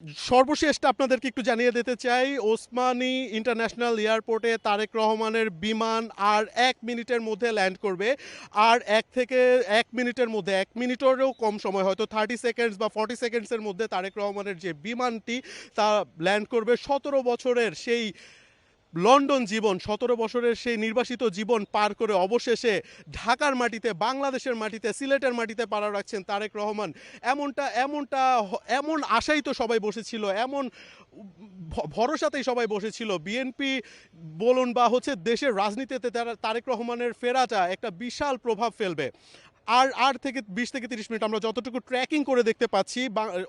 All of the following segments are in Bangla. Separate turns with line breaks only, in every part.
সর্বশেষটা আপনাদেরকে একটু জানিয়ে দিতে চাই, ওসমানী ইন্টারন্যাশনাল এয়ারপোর্টে তারেক রহমানের বিমান আর 1 মিনিটের মধ্যে ল্যান্ড করবে। আর 1 মিনিটের মধ্যে, 1 মিনিটেরও কম সময়, হয়তো 30 সেকেন্ডস বা 40 সেকেন্ডসের মধ্যে তারেক রহমানের যে বিমানটি তা ল্যান্ড করবে। 17 বছরের সেই লন্ডন জীবন, 17 বছরের সেই নির্বাসিত জীবন পার করে অবশেষে ঢাকার মাটিতে, বাংলাদেশের মাটিতে, সিলেটের মাটিতে পা রাখছেন তারেক রহমান। এমন আশাই তো সবাই বসেছিল, এমন ভরসাতেই সবাই বসেছিল। বিএনপি বলুন বা দেশের রাজনীতিতে তারেক রহমানের ফেরাটা একটা বিশাল প্রভাব ফেলবে। আর 20 থেকে 30 মিনিট আমরা যতটুকু ট্র্যাকিং করে দেখতে পাচ্ছি,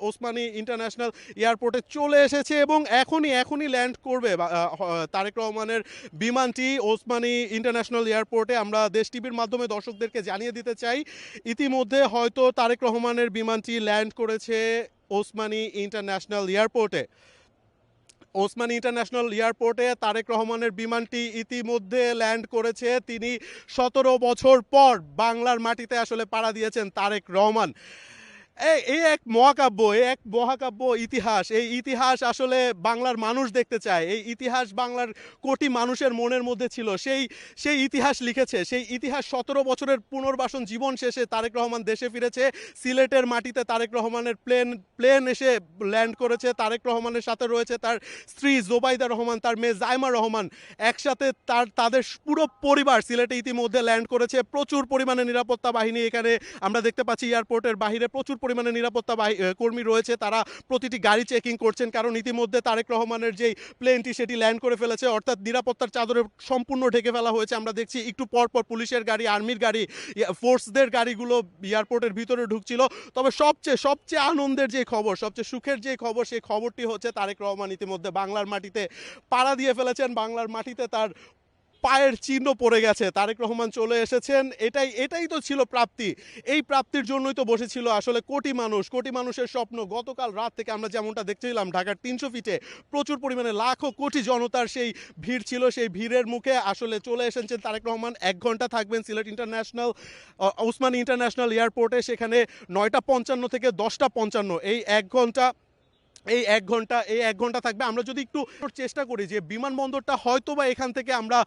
ওসমানী ইন্টারন্যাশনাল এয়ারপোর্টে চলে এসেছে এবং এখনই ল্যান্ড করবে তারেক রহমানের বিমানটি ওসমানী ইন্টারন্যাশনাল এয়ারপোর্টে। আমরা দেশ টিভির মাধ্যমে দর্শকদেরকে জানিয়ে দিতে চাই, ইতিমধ্যে হয়তো তারেক রহমানের বিমানটি ল্যান্ড করেছে ওসমানী ইন্টারন্যাশনাল এয়ারপোর্টে। ওসমানী ইন্টারন্যাশনাল এয়ারপোর্টে তারেক রহমানের বিমানটি ইতিমধ্যে ল্যান্ড করেছে। তিনি 17 বছর পর বাংলার মাটিতে আসলে পাড়া দিয়েছেন তারেক রহমান। এই এক মহাকাব্য ইতিহাস। এই ইতিহাস আসলে বাংলার মানুষ দেখতে চায়। এই ইতিহাস বাংলার কোটি মানুষের মনের মধ্যে ছিল। সেই ইতিহাস লিখেছে, সেই ইতিহাস। 17 বছরের পুনর্বাসন জীবন শেষে তারেক রহমান দেশে ফিরেছে। সিলেটের মাটিতে তারেক রহমানের প্লেন এসে ল্যান্ড করেছে। তারেক রহমানের সাথে রয়েছে তার স্ত্রী জোবাইদা রহমান, তার মেয়ে জাইমা রহমান। একসাথে তাদের পুরো পরিবার সিলেটে ইতিমধ্যে ল্যান্ড করেছে। প্রচুর পরিমাণে নিরাপত্তা বাহিনী এখানে আমরা দেখতে পাচ্ছি। এয়ারপোর্টের বাহিরে প্রচুর পরিমাণে নিরাপত্তা কর্মী রয়েছে, তারা প্রতিটি গাড়ি চেকিং করছেন, কারণ ইতিমধ্যে তারেক রহমানের যেই প্লেনটি সেটি ল্যান্ড করে ফেলেছে, অর্থাৎ নিরাপত্তার চাদরে সম্পূর্ণ ঢেকে ফেলা হয়েছে। আমরা দেখছি একটু পর পুলিশের গাড়ি, আর্মির গাড়ি, ফোর্সদের গাড়িগুলো এয়ারপোর্টের ভিতরে ঢুকছিল। তবে সবচেয়ে আনন্দের যে খবর, সবচেয়ে সুখের যে খবর, সেই খবরটি হচ্ছে তারেক রহমান ইতিমধ্যে বাংলার মাটিতে পাড়া দিয়ে ফেলেছেন। বাংলার মাটিতে তার পায়ের চিহ্ন পড়ে গেছে। তারেক রহমান চলে এসেছেন। এটাই তো ছিল প্রাপ্তি। এই প্রাপ্তির জন্যই তো বসেছিল আসলে কোটি মানুষের স্বপ্ন। গতকাল রাত থেকে আমরা যেমনটা দেখছিলাম, ঢাকার 300 ফিটে প্রচুর পরিমাণে লাখো কোটি জনতার সেই ভিড় ছিল। সেই ভিড়ের মুখে আসলে চলে এসেছেন তারেক রহমান। 1 ঘন্টা থাকবেন সিলেট ইন্টারন্যাশনাল, ওসমানী ইন্টারন্যাশনাল এয়ারপোর্টে। সেখানে 9টা 55 থেকে 10টা 55, এই এক ঘন্টা থাকবে। আমরা যদি একটু চেষ্টা করি যে বিমানবন্দরটা হয়তো বা এখান থেকে আমরা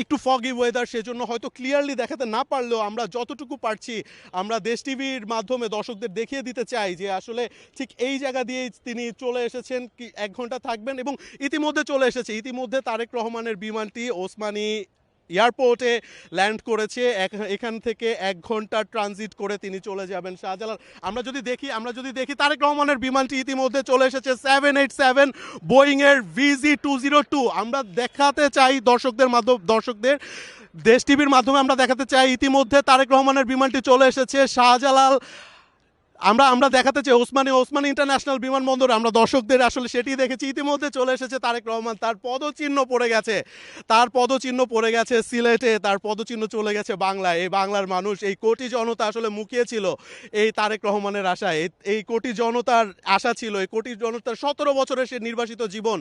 একটু ফগি ওয়েদার, সেজন্য হয়তো ক্লিয়ারলি দেখাতে না পারলেও আমরা যতটুকু পারছি আমরা দেশ টিভির মাধ্যমে দর্শকদের দেখিয়ে দিতে চাই যে আসলে ঠিক এই জায়গা দিয়েই তিনি চলে এসেছেন। 1 ঘন্টা থাকবেন এবং ইতিমধ্যে চলে এসেছে। ইতিমধ্যে তারেক রহমানের বিমানটি ওসমানী এয়ারপোর্টে ল্যান্ড করেছে। এখান থেকে 1 ঘন্টা ট্রানজিট করে তিনি চলে যাবেন শাহজালাল। আমরা যদি দেখি তারেক রহমানের বিমানটি ইতিমধ্যে চলে এসেছে 787 বোয়িংয়ের VZ202। আমরা দেখাতে চাই দর্শকদের দেশ টিভির মাধ্যমে আমরা দেখাতে চাই ইতিমধ্যে তারেক রহমানের বিমানটি চলে এসেছে শাহজালাল। আমরা দেখাতে চাই ওসমানী ইন্টারন্যাশনাল বিমানবন্দর। আমরা দর্শকদের আসলে সেটি দেখেছি। ইতিমধ্যে চলে এসেছে তারেক রহমান। তার পদচিহ্ন পড়ে গেছে সিলেটে, তার পদচিহ্ন চলে গেছে বাংলায়। এই বাংলার মানুষ, এই কোটি জনতা আসলে মুখিয়েছিল এই তারেক রহমানের আশায়। এই কোটি জনতার আশা ছিল, এই কোটি জনতার 17 বছরের সে নির্বাসিত জীবন